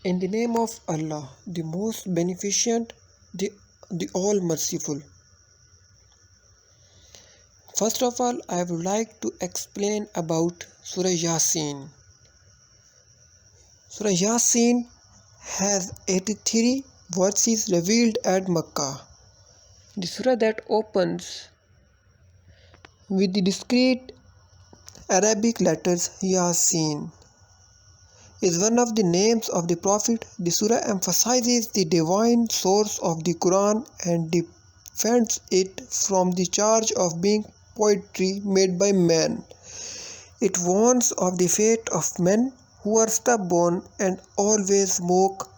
In the name of Allah, the most beneficent, the all merciful. First of all, I would like to explain about Surah Yasin. Surah Yasin has 83 verses revealed at Makkah. The surah that opens with the discrete Arabic letters Yasin is one of the names of the Prophet. The surah emphasizes the divine source of the Quran and defends it from the charge of being poetry made by man. It warns of the fate of men who are stubborn and always mock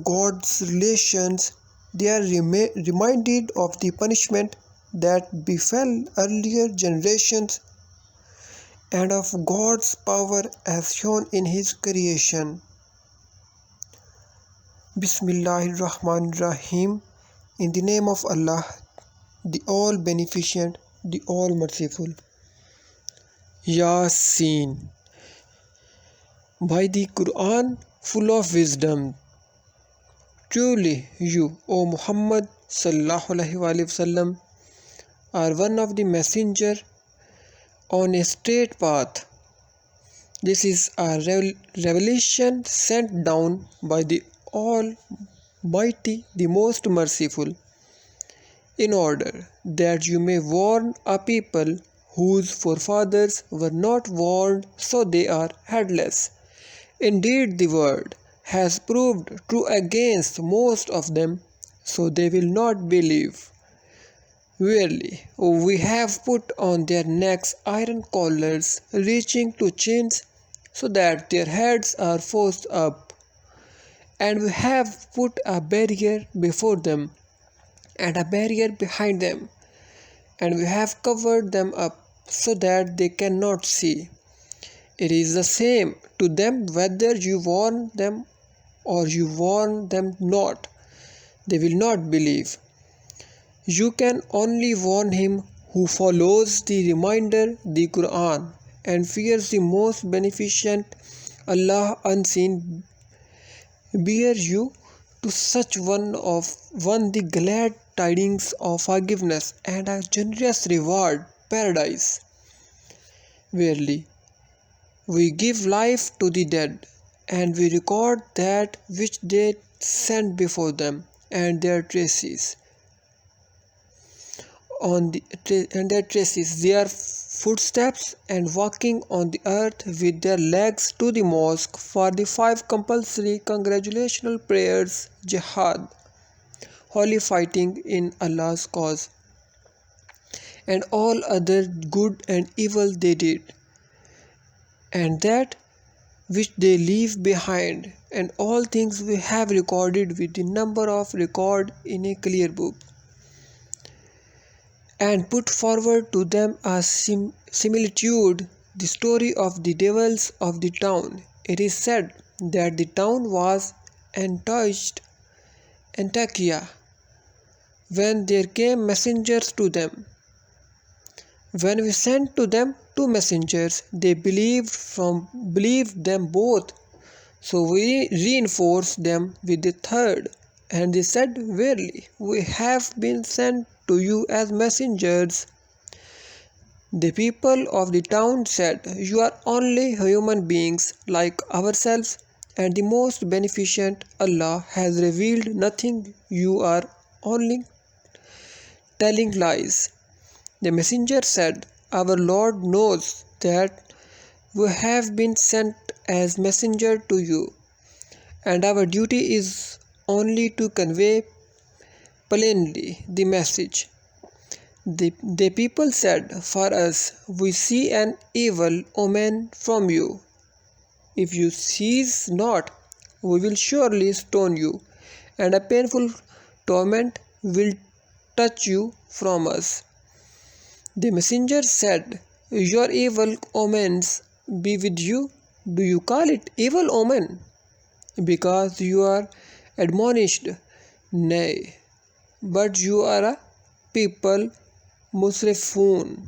God's relations. They are reminded of the punishment that befell earlier generations and of God's power as shown in His creation. Bismillahir Rahmanir Rahim. In the name of Allah, the all beneficent, the all merciful. Yasin. By the Quran, full of wisdom. Truly you, O Muhammad sallallahu alaihi wasallam, are one of the messenger on a straight path. This is a revelation sent down by the Almighty, the most merciful, in order that you may warn a people whose forefathers were not warned, so they are headless. Indeed, the word has proved true against most of them, so they will not believe. Verily, we have put on their necks iron collars reaching to chins, so that their heads are forced up. And we have put a barrier before them, and a barrier behind them, and we have covered them up, so that they cannot see. It is the same to them whether you warn them or you warn them not. They will not believe. You can only warn him who follows the reminder, the Quran, and fears the most beneficent Allah unseen. Bear you to such one the glad tidings of forgiveness and a generous reward, paradise. Verily, we give life to the dead, and we record that which they sent before them, and their traces. Their footsteps, and walking on the earth with their legs to the mosque for the 5 compulsory congregational prayers, jihad, holy fighting in Allah's cause, and all other good and evil they did, and that which they leave behind, and all things we have recorded with the number of record in a clear book, and put forward to them a similitude, the story of the devils of the town. It is said that the town was Antakya, when there came messengers to them. When we sent to them 2 messengers, they believed them both. So we reinforced them with the 3rd, and they said, Verily, we have been sent to you as messengers. The people of the town said, You are only human beings like ourselves, and the most beneficent Allah has revealed nothing. You are only telling lies. The messenger said, Our Lord knows that we have been sent as messenger to you, and our duty is only to convey plainly the message. The people said, For us, we see an evil omen from you. If you cease not, we will surely stone you, and a painful torment will touch you from us. The messenger said, Your evil omens be with you. Do you call it evil omen? Because you are admonished? Nay, but you are a people musrifun.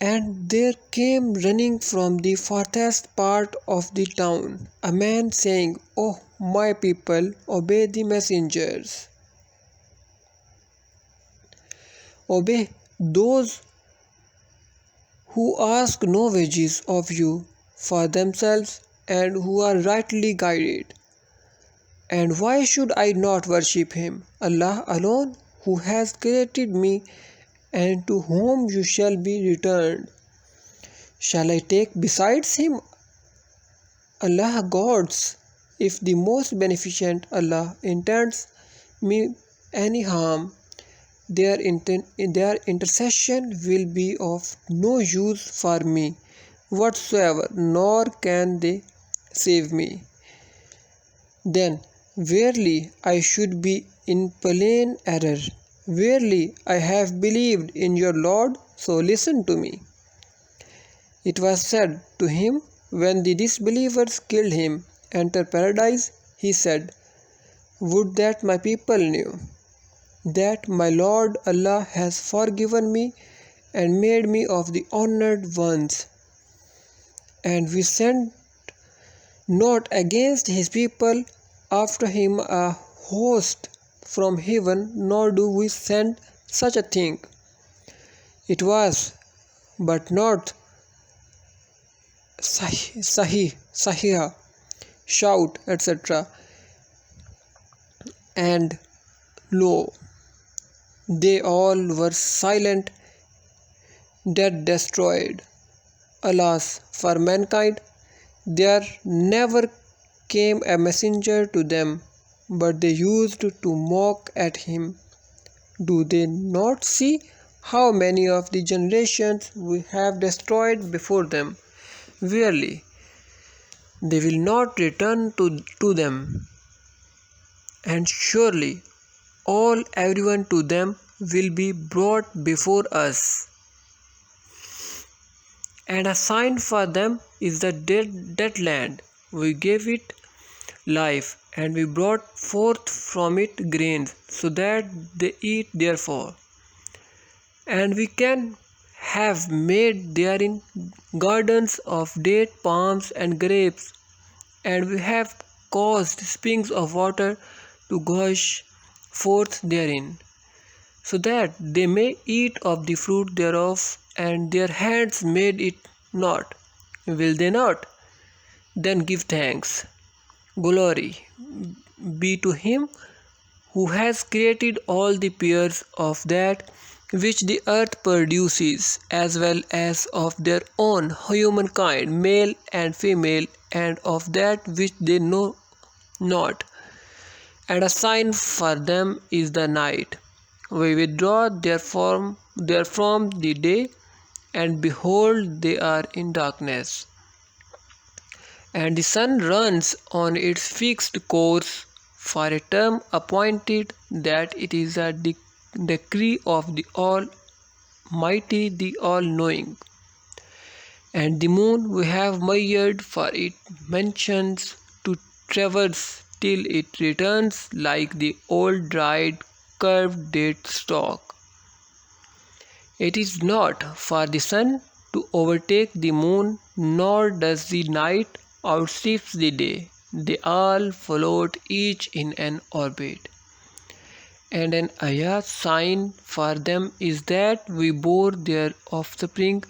And there came running from the farthest part of the town a man saying, "O my people, obey the messengers. Obey those who ask no wages of you for themselves and who are rightly guided. And why should I not worship him, Allah alone, who has created me and to whom you shall be returned? Shall I take besides him Allah gods? If the most beneficent Allah intends me any harm, their intercession will be of no use for me whatsoever, nor can they save me. Then verily I should be in plain error. Verily I have believed in your Lord, so listen to me." It was said to him when the disbelievers killed him, "Enter paradise." He said, "Would that my people knew that my Lord Allah has forgiven me and made me of the honored ones, and we sent not against his people after him a host from heaven, nor do we send such a thing. It was but not Sahih, shout, etc. And lo, they all were silent, dead, destroyed. Alas, for mankind, there never came a messenger to them, but they used to mock at him. Do they not see how many of the generations we have destroyed before them? Verily, they will not return to them, and surely everyone to them will be brought before us. And a sign for them is the dead land. We gave it life, and we brought forth from it grains, so that they eat therefore. And we can have made therein gardens of date palms and grapes, and we have caused springs of water to gush forth therein, so that they may eat of the fruit thereof, and their hands made it not. Will they not? Then give thanks. Glory be to him who has created all the pairs of that which the earth produces, as well as of their own humankind, male and female, and of that which they know not. And a sign for them is the night. We withdraw therefrom the day, and behold, they are in darkness. And the sun runs on its fixed course for a term appointed, that it is a decree of the Almighty, the All-Knowing. And the moon we have measured for its mentions to traverse till it returns like the old dried curved date stalk. It is not for the sun to overtake the moon, nor does the night outstrip the day. They all float each in an orbit. And an sign for them is that we bore their offspring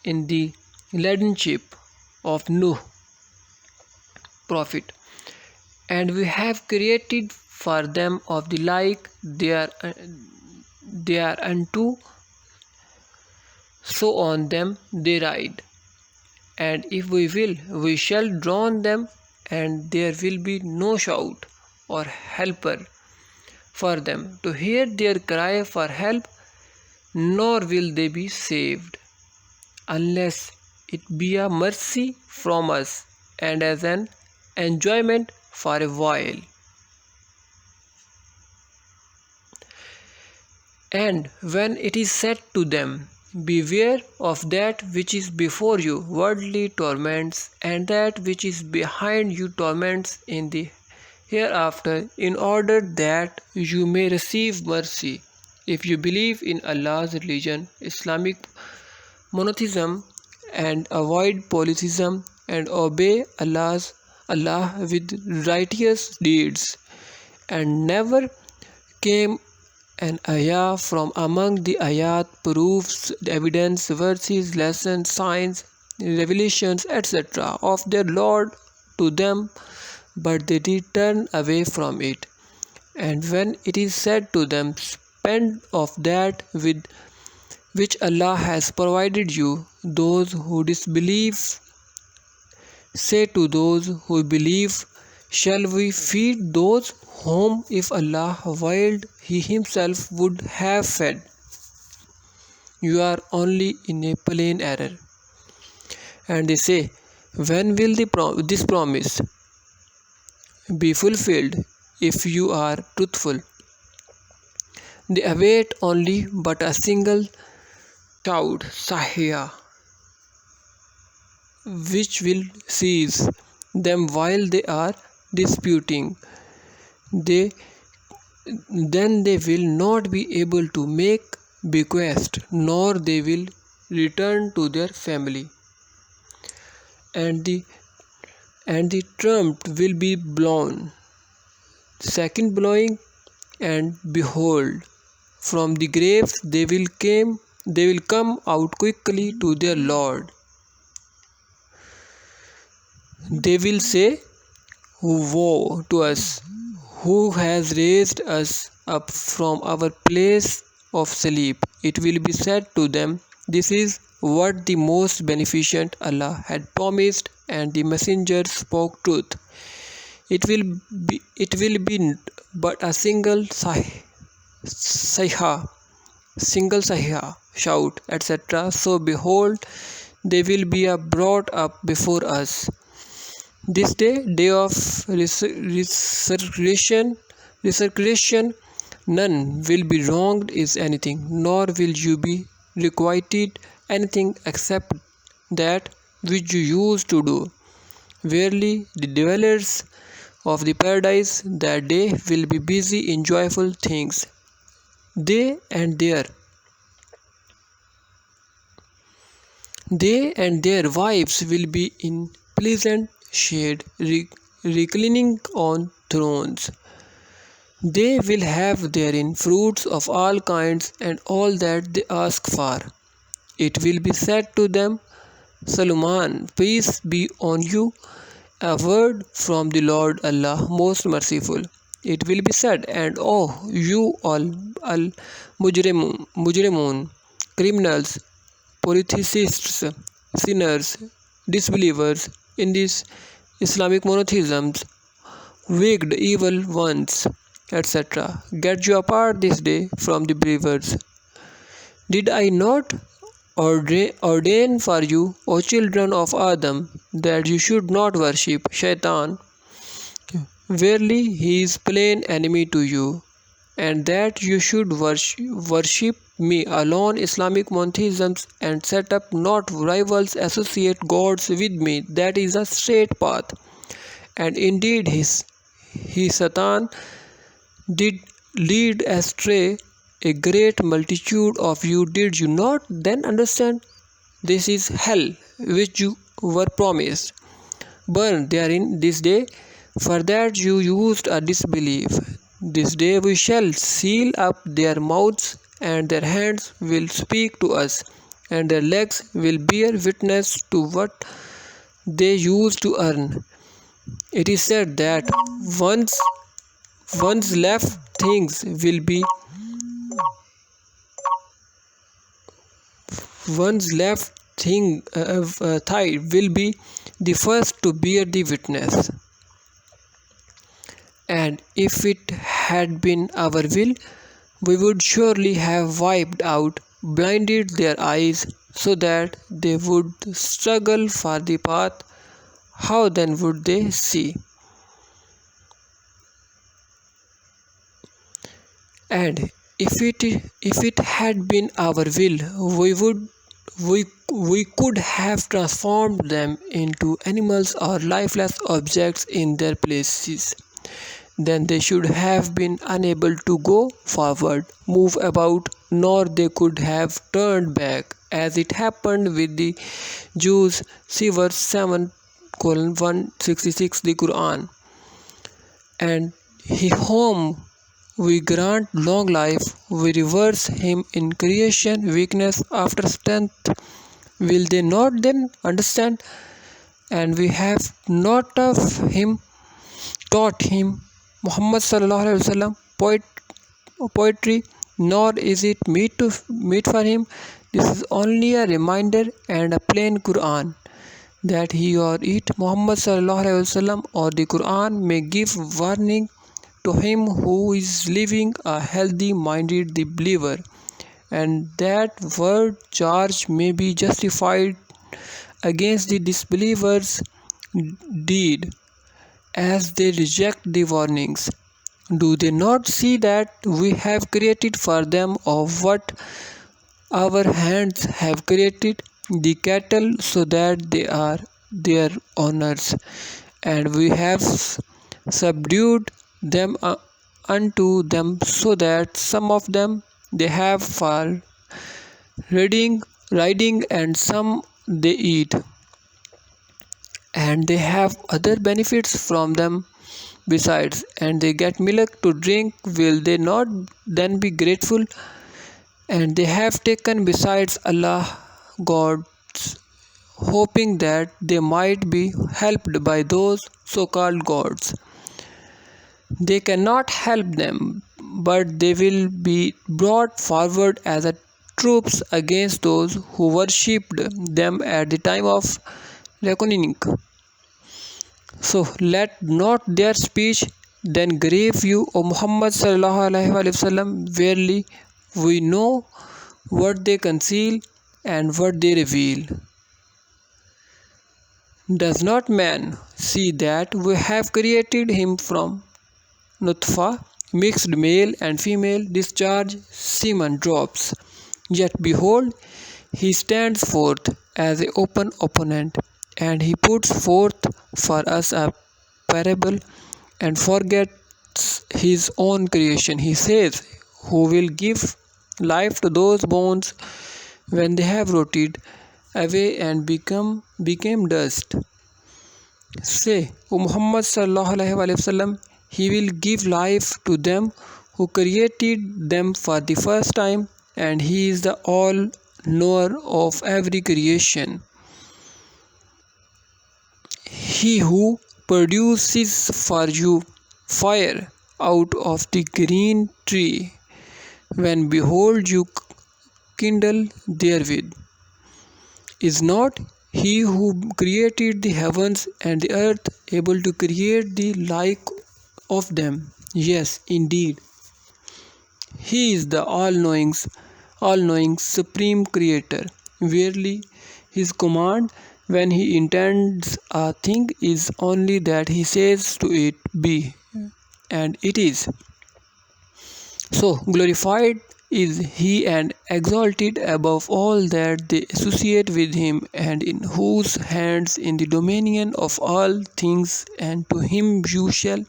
in the laden ship of Nuh, prophet, and we have created for them of the like thereunto, so on them they ride. And if we will, we shall drown them, and there will be no shout or helper for them to hear their cry for help, nor will they be saved, unless it be a mercy from us, and as an enjoyment for a while. And when it is said to them, "Beware of that which is before you, worldly torments, and that which is behind you, torments in the hereafter, in order that you may receive mercy, if you believe in Allah's religion, Islamic monotheism and avoid polytheism and obey Allah with righteous deeds. And never came an ayah from among the ayat, proofs, evidence, verses, lessons, signs, revelations, etc. of their Lord to them, but they did turn away from it. And when it is said to them, spend of that with which Allah has provided you, those who disbelieve say to those who believe, shall we feed those whom if Allah willed He Himself would have fed? You are only in a plain error. And they say, when will this promise be fulfilled if you are truthful? They await only but a single shout, Sahya, which will seize them while they are disputing. Then they will not be able to make bequest, nor they will return to their family. And the trumpet will be blown, second blowing, and behold, from the graves they will come out quickly to their Lord. They will say, woe to us, who has raised us up from our place of sleep. It will be said to them, this is what the most beneficent Allah had promised, and the messenger spoke truth. It will be but a single sayha, shout, etc. So behold, they will be brought up before us. This day of resurrection, none will be wronged is anything, nor will you be requited anything except that which you used to do. Verily, the dwellers of the paradise that day will be busy in joyful things. They and their wives will be in pleasant shade, reclining on thrones. They will have therein fruits of all kinds and all that they ask for. It will be said to them, Salman, peace be on you, a word from the Lord Allah, most merciful. It will be said, and oh, you all al-mujrimun, criminals, polytheists, sinners, disbelievers in this Islamic monotheisms, wicked evil ones, etc. Get you apart this day from the believers. Did I not ordain for you, O children of Adam, that you should not worship Shaitan? Verily, he is plain enemy to you, and that you should worship me alone. Islamic monotheisms and set up not rivals, associate gods with me. That is a straight path. And indeed, he Satan did lead astray a great multitude of you. Did you not then understand? This is hell which you were promised. Burn therein this day, for that you used a disbelief. This day we shall seal up their mouths, and their hands will speak to us, and their legs will bear witness to what they used to earn. It is said that one's left things will be thigh will be the first to bear the witness. And if it had been our will, we would surely have wiped out, blinded their eyes, so that they would struggle for the path. How then would they see? And if it had been our will, we could have transformed them into animals or lifeless objects in their places. then they should have been unable to go forward, move about, nor they could have turned back, as it happened with the Jews. See verse 7:166 the Quran. And he whom we grant long life, we reverse him in creation weakness after strength. Will they not then understand? And we have not of him taught him Muhammad sallallahu alaihi wasallam poetry, nor is it meet for him. This is only a reminder and a plain Quran, that he or it, Muhammad sallallahu alaihi wasallam or the Quran, may give warning to him who is living a healthy minded the believer, and that word charge may be justified against the disbelievers' deed, as they reject the warnings. Do they not see that we have created for them of what our hands have created, the cattle, so that they are their owners, and we have subdued them unto them, so that some of them they have for riding, and some they eat, and they have other benefits from them besides, and they get milk to drink. Will they not then be grateful? And they have taken besides Allah gods, hoping that they might be helped by those so-called gods. They cannot help them, but they will be brought forward as a troops against those who worshipped them at the time of reckoning. So let not their speech then grieve you, O Muhammad sallallahu alaihi wasallam. Verily, we know what they conceal and what they reveal. Does not man see that we have created him from nutfa, mixed male and female, discharge semen drops? Yet behold, he stands forth as an open opponent, and he puts forth for us a parable and forgets his own creation. He says, who will give life to those bones when they have rotted away and became dust? Say, O Muhammad sallallahu alaihi wasallam, he will give life to them who created them for the first time, and he is the all knower of every creation. He who produces for you fire out of the green tree, when behold you kindle therewith. Is not he who created the heavens and the earth able to create the like of them? Yes, indeed. He is the all-knowing supreme creator. Verily, his command when he intends a thing is only that he says to it, be, and it is. So glorified is he and exalted above all that they associate with him, and in whose hands is the dominion of all things, and to him you shall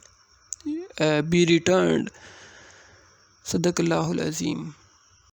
be returned. Sadaqallahul Azim.